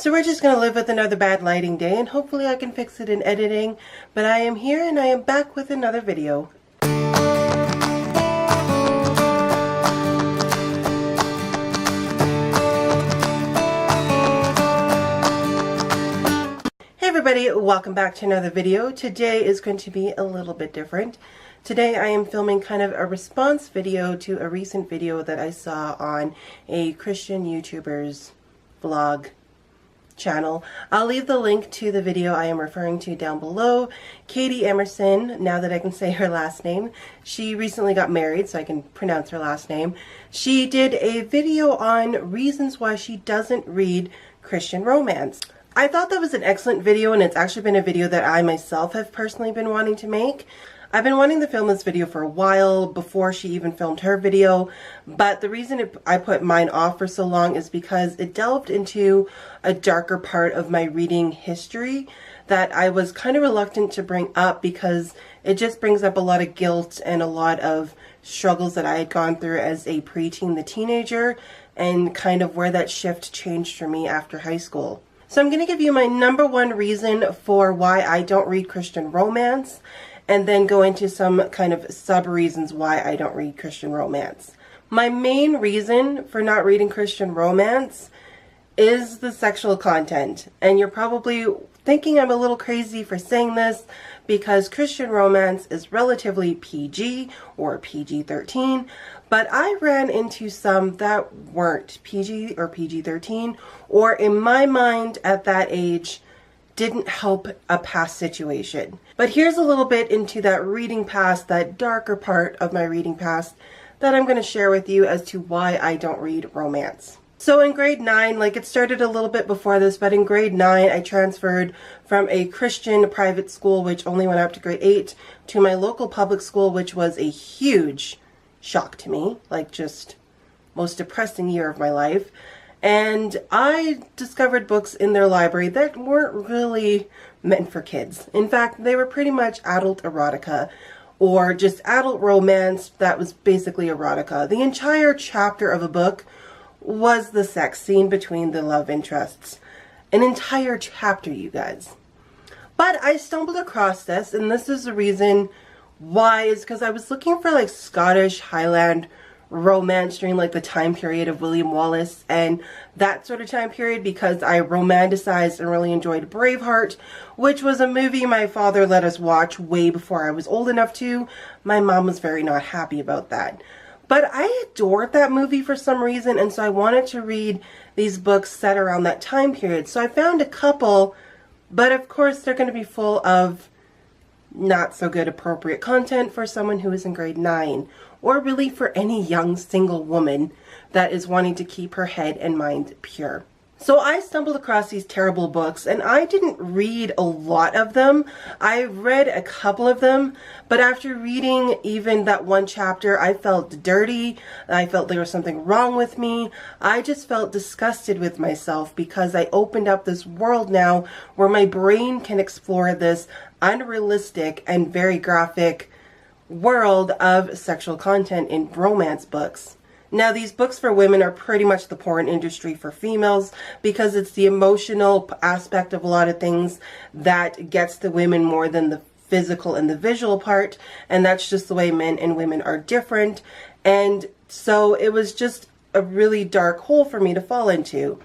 So we're just going to live with another bad lighting day, and hopefully I can fix it in editing. But I am here and I am back with another video. Hey everybody, welcome back to another video. Today is going to be a little bit different. Today I am filming kind of a response video to a recent video that I saw on a Christian YouTuber's vlog channel. I'll leave the link to the video I am referring to down below. Katie Emerson, now that I can say her last name, she recently got married, so I can pronounce her last name. She did a video on reasons why she doesn't read Christian romance. I thought that was an excellent video, and it's actually been a video that I myself have personally been wanting to make. I've been wanting to film this video for a while, before she even filmed her video, but the reason I put mine off for so long is because it delved into a darker part of my reading history that I was kind of reluctant to bring up because it just brings up a lot of guilt and a lot of struggles that I had gone through as a preteen to teenager, and kind of where that shift changed for me after high school. So I'm going to give you my number one reason for why I don't read Christian romance, and then go into some kind of sub-reasons why I don't read Christian romance. My main reason for not reading Christian romance is the sexual content. And you're probably thinking I'm a little crazy for saying this because Christian romance is relatively PG or PG-13, but I ran into some that weren't PG or PG-13, or in my mind at that age, didn't help a past situation. But here's a little bit into that reading past, that darker part of my reading past that I'm going to share with you as to why I don't read romance. So in grade 9, like it started a little bit before this, but in grade 9 I transferred from a Christian private school which only went up to grade 8 to my local public school, which was a huge shock to me, like just most depressing year of my life. And I discovered books in their library that weren't really meant for kids. In fact, they were pretty much adult erotica, or just adult romance that was basically erotica. The entire chapter of a book was the sex scene between the love interests. An entire chapter, you guys. But I stumbled across this, and this is the reason why, is because I was looking for like Scottish Highland romance during like the time period of William Wallace and that sort of time period, because I romanticized and really enjoyed Braveheart, which was a movie my father let us watch way before I was old enough to. My mom was very not happy about that. But I adored that movie for some reason, and so I wanted to read these books set around that time period. So I found a couple, but of course they're going to be full of not so good appropriate content for someone who is in grade 9, or really for any young single woman that is wanting to keep her head and mind pure. So I stumbled across these terrible books, and I didn't read a lot of them. I read a couple of them, but after reading even that one chapter, I felt dirty. I felt there was something wrong with me. I just felt disgusted with myself because I opened up this world now where my brain can explore this unrealistic and very graphic world of sexual content in romance books. Now, these books for women are pretty much the porn industry for females, because it's the emotional aspect of a lot of things that gets the women more than the physical and the visual part, and that's just the way men and women are different. And so it was just a really dark hole for me to fall into.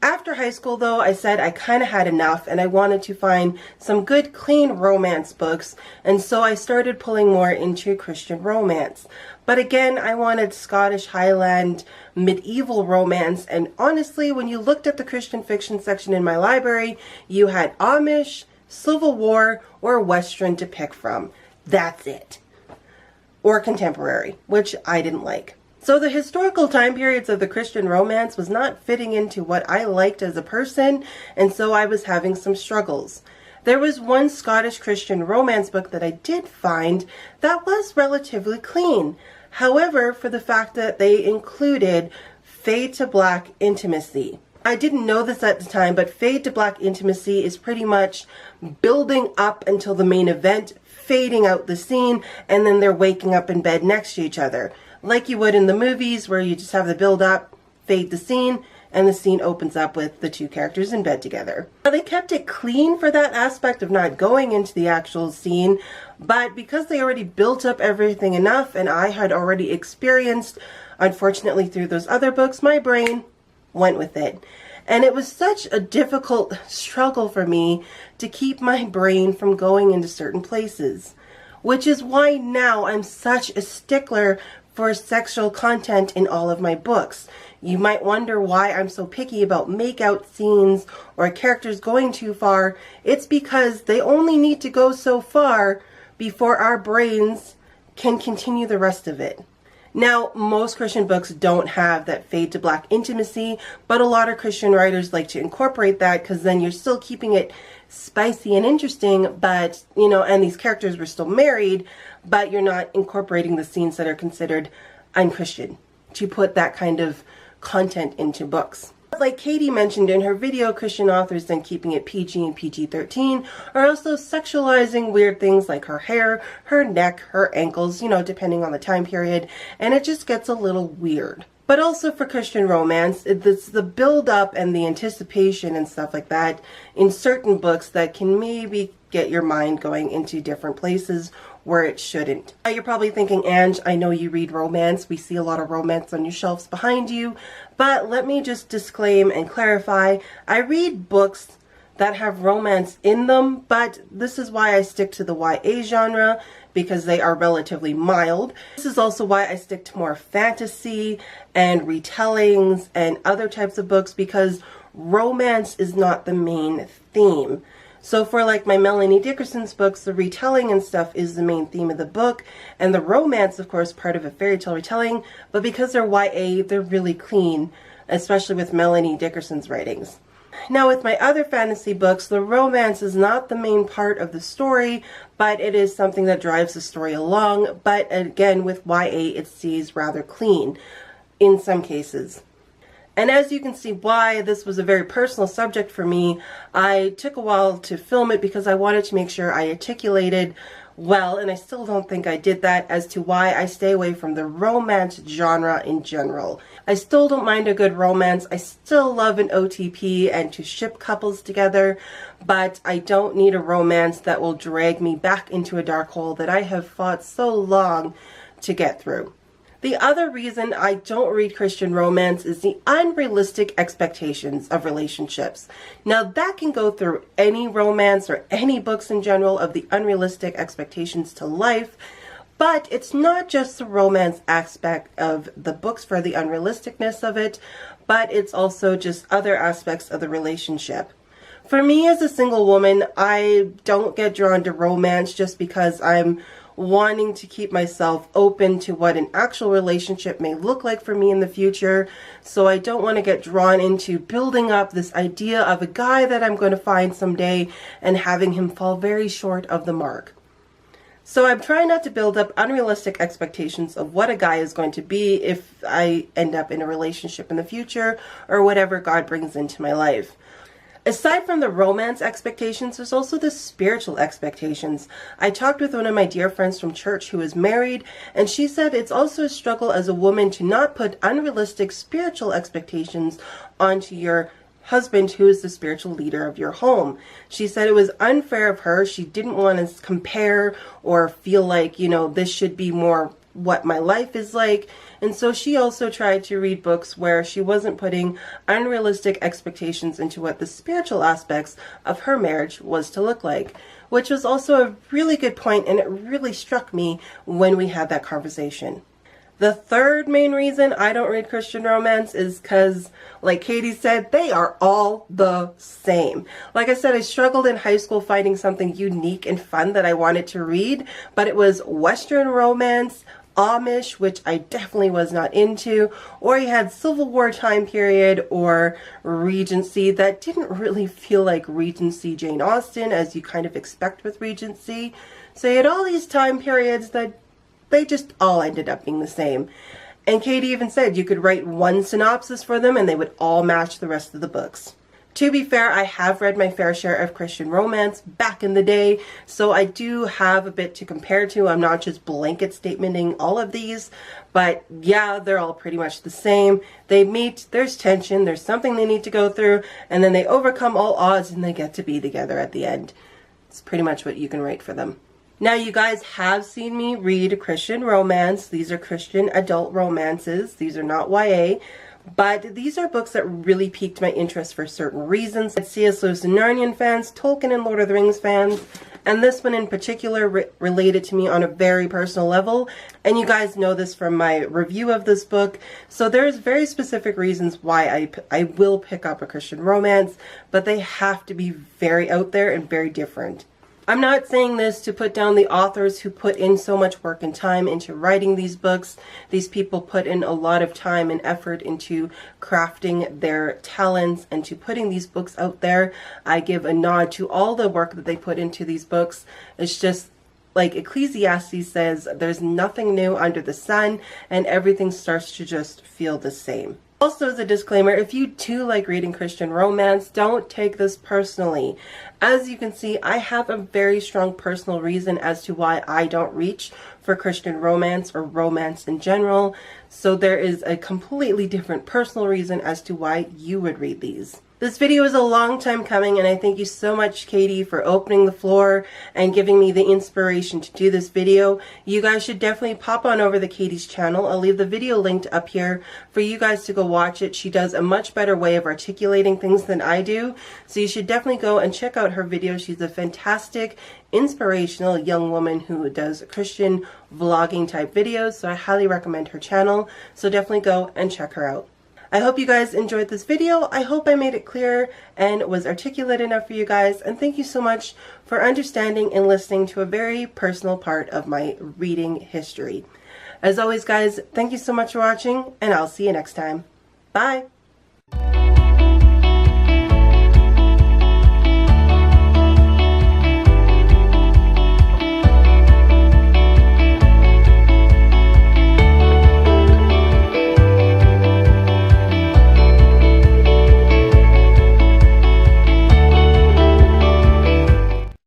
After high school, though, I said I kind of had enough and I wanted to find some good, clean romance books, and so I started pulling more into Christian romance. But again, I wanted Scottish Highland medieval romance, and honestly, when you looked at the Christian fiction section in my library, you had Amish, Civil War, or Western to pick from. That's it. Or contemporary, which I didn't like. So the historical time periods of the Christian romance was not fitting into what I liked as a person, and so I was having some struggles. There was one Scottish Christian romance book that I did find that was relatively clean. However, for the fact that they included fade to black intimacy. I didn't know this at the time, but fade to black intimacy is pretty much building up until the main event, fading out the scene, and then they're waking up in bed next to each other. Like you would in the movies where you just have the build up, fade the scene, and the scene opens up with the two characters in bed together. Now, they kept it clean for that aspect of not going into the actual scene, but because they already built up everything enough and I had already experienced, unfortunately through those other books, my brain went with it. And it was such a difficult struggle for me to keep my brain from going into certain places, which is why now I'm such a stickler for sexual content in all of my books. You might wonder why I'm so picky about make-out scenes or characters going too far. It's because they only need to go so far before our brains can continue the rest of it. Now, most Christian books don't have that fade to black intimacy, but a lot of Christian writers like to incorporate that because then you're still keeping it spicy and interesting, but, you know, and these characters were still married, but you're not incorporating the scenes that are considered unchristian to put that kind of content into books. Like Katie mentioned in her video, Christian authors then keeping it PG and PG-13 are also sexualizing weird things like her hair, her neck, her ankles, you know, depending on the time period, and it just gets a little weird. But also for Christian romance, it's the build-up and the anticipation and stuff like that in certain books that can maybe get your mind going into different places where it shouldn't. Now you're probably thinking, Ange, I know you read romance. We see a lot of romance on your shelves behind you. But let me just disclaim and clarify, I read books that have romance in them, but this is why I stick to the YA genre, because they are relatively mild. This is also why I stick to more fantasy and retellings and other types of books, because romance is not the main theme. So for like my Melanie Dickerson's books, the retelling and stuff is the main theme of the book, and the romance, of course, part of a fairy tale retelling, but because they're YA, they're really clean, especially with Melanie Dickerson's writings. Now with my other fantasy books, the romance is not the main part of the story, but it is something that drives the story along, but again, with YA, it stays rather clean in some cases. And as you can see why this was a very personal subject for me, I took a while to film it because I wanted to make sure I articulated well, and I still don't think I did that, as to why I stay away from the romance genre in general. I still don't mind a good romance. I still love an OTP and to ship couples together, but I don't need a romance that will drag me back into a dark hole that I have fought so long to get through. The other reason I don't read Christian romance is the unrealistic expectations of relationships. Now that can go through any romance or any books in general, of the unrealistic expectations to life, but it's not just the romance aspect of the books for the unrealisticness of it, but it's also just other aspects of the relationship. For me as a single woman, I don't get drawn to romance just because I'm wanting to keep myself open to what an actual relationship may look like for me in the future. So I don't want to get drawn into building up this idea of a guy that I'm going to find someday and having him fall very short of the mark. So I'm trying not to build up unrealistic expectations of what a guy is going to be if I end up in a relationship in the future or whatever God brings into my life. Aside from the romance expectations, there's also the spiritual expectations. I talked with one of my dear friends from church who is married, and she said it's also a struggle as a woman to not put unrealistic spiritual expectations onto your husband, who is the spiritual leader of your home. She said it was unfair of her. She didn't want to compare or feel like, you know, this should be more what my life is like. And so she also tried to read books where she wasn't putting unrealistic expectations into what the spiritual aspects of her marriage was to look like, which was also a really good point, and it really struck me when we had that conversation. The third main reason I don't read Christian romance is because, like Katie said, they are all the same. Like I said, I struggled in high school finding something unique and fun that I wanted to read, but it was Western romance, Amish, which I definitely was not into, or you had Civil War time period or Regency that didn't really feel like Regency Jane Austen as you kind of expect with Regency. So you had all these time periods that they just all ended up being the same. And Katie even said you could write one synopsis for them and they would all match the rest of the books. To be fair, I have read my fair share of Christian romance back in the day, so I do have a bit to compare to. I'm not just blanket statementing all of these, but yeah, they're all pretty much the same. They meet, there's tension, there's something they need to go through, and then they overcome all odds and they get to be together at the end. It's pretty much what you can write for them. Now, you guys have seen me read Christian romance. These are Christian adult romances. These are not YA. But these are books that really piqued my interest for certain reasons. C.S. Lewis and Narnian fans, Tolkien and Lord of the Rings fans, and this one in particular related to me on a very personal level. And you guys know this from my review of this book. So there's very specific reasons why I will pick up a Christian romance, but they have to be very out there and very different. I'm not saying this to put down the authors who put in so much work and time into writing these books. These people put in a lot of time and effort into crafting their talents and to putting these books out there. I give a nod to all the work that they put into these books. It's just like Ecclesiastes says, there's nothing new under the sun, and everything starts to just feel the same. Also, as a disclaimer, if you too like reading Christian romance, don't take this personally. As you can see, I have a very strong personal reason as to why I don't reach for Christian romance or romance in general. So there is a completely different personal reason as to why you would read these. This video is a long time coming, and I thank you so much, Katie, for opening the floor and giving me the inspiration to do this video. You guys should definitely pop on over to Katie's channel. I'll leave the video linked up here for you guys to go watch it. She does a much better way of articulating things than I do, so you should definitely go and check out her videos. She's a fantastic, inspirational young woman who does Christian vlogging type videos, so I highly recommend her channel. So definitely go and check her out. I hope you guys enjoyed this video. I hope I made it clear and was articulate enough for you guys. And thank you so much for understanding and listening to a very personal part of my reading history. As always, guys, thank you so much for watching, and I'll see you next time. Bye.